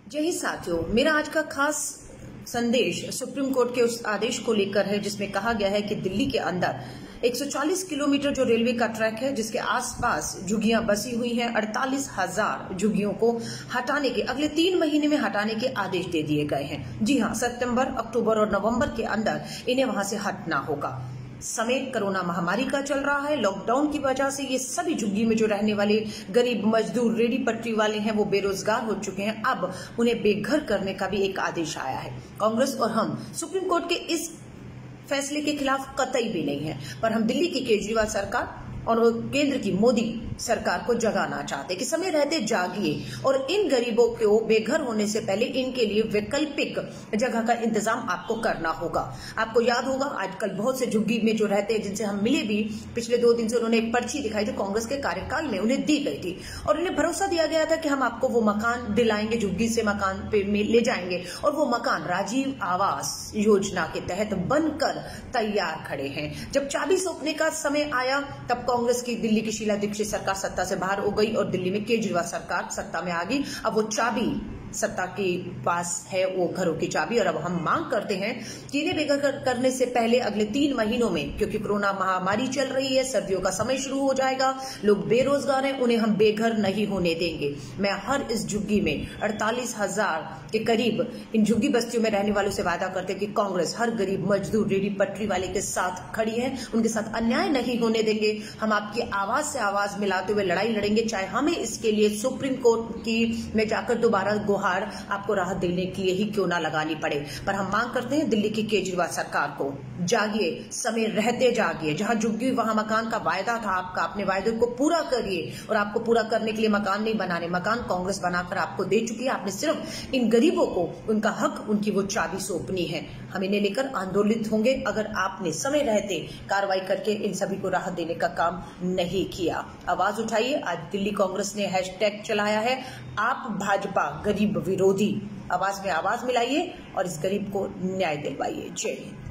जय हिंद साथियों, मेरा आज का खास संदेश सुप्रीम कोर्ट के उस आदेश को लेकर है जिसमें कहा गया है कि दिल्ली के अंदर 140 किलोमीटर जो रेलवे का ट्रैक है जिसके आसपास झुग्गियां बसी हुई हैं, 48,000 झुग्गियों को हटाने के अगले 3 महीने में हटाने के आदेश दे दिए गए हैं। जी हां, सितंबर, अक्टूबर और नवंबर के अंदर इन्हें वहां से हटना होगा। समय कोरोना महामारी का चल रहा है। लॉकडाउन की वजह से ये सभी झुग्गी में जो रहने वाले गरीब मजदूर, रेडी पटरी वाले हैं, वो बेरोजगार हो चुके हैं। अब उन्हें बेघर करने का भी एक आदेश आया है। कांग्रेस और हम सुप्रीम कोर्ट के इस फैसले के खिलाफ कतई भी नहीं है, पर हम दिल्ली की केजरीवाल सरकार और केंद्र की मोदी सरकार को जगाना चाहते कि समय रहते जागिए और इन गरीबों को बेघर होने से पहले इनके लिए वैकल्पिक जगह का इंतजाम आपको करना होगा। आपको याद होगा, आजकल बहुत से झुग्गी में जो रहते हैं, जिनसे हम मिले भी, पिछले 2 दिन से उन्होंने एक पर्ची दिखाई थी, कांग्रेस के कार्यकाल में उन्हें दी गई थी और उन्हें भरोसा दिया गया था कि हम आपको वो मकान दिलाएंगे, झुग्गी से मकान पे ले जाएंगे और वो मकान राजीव आवास योजना के तहत बनकर तैयार खड़े हैं। जब चाबी सौंपने का समय आया तब कांग्रेस की दिल्ली की शीला दीक्षित सरकार सत्ता से बाहर हो गई और दिल्ली में केजरीवाल सरकार सत्ता में आ गई। अब वो चाबी सत्ता के पास है, वो घरों की चाबी, और अब हम मांग करते हैं कि इन्हें बेघर करने से पहले अगले 3 महीनों में, क्योंकि कोरोना महामारी चल रही है, सर्दियों का समय शुरू हो जाएगा, लोग बेरोजगार हैं, उन्हें हम बेघर नहीं होने देंगे। मैं हर इस झुग्गी में 48,000 के करीब इन झुग्गी बस्तियों में रहने वालों से वादा करते हैं कि कांग्रेस हर गरीब मजदूर, रेडी पटरी वाले के साथ खड़ी है, उनके साथ अन्याय नहीं होने देंगे। हम आपकी आवाज से आवाज मिलाते हुए लड़ाई लड़ेंगे, चाहे हमें इसके लिए सुप्रीम कोर्ट की में जाकर दोबारा गुहार आपको राहत देने के लिए ही क्यों ना लगानी पड़े। पर हम मांग करते हैं दिल्ली की केजरीवाल सरकार को, जागिए, समय रहते जागिए। जहां झुग्गी वहां मकान का वायदा था आपका, अपने वायदे को पूरा करिए। और आपको पूरा करने के लिए मकान नहीं बनाने, मकान कांग्रेस बनाकर आपको दे चुकी है। आपने सिर्फ इन गरीबों को उनका हक, उनकी वो चाबी सौंपनी है। हम इन्हें लेकर आंदोलित होंगे अगर आपने समय रहते कार्रवाई करके इन सभी को राहत देने का काम नहीं किया। आवाज उठाइए। आज दिल्ली कांग्रेस ने हैशटैग चलाया है, आप भाजपा गरीब विरोधी। आवाज में आवाज मिलाइए और इस गरीब को न्याय दिलवाइए। जय हिंद।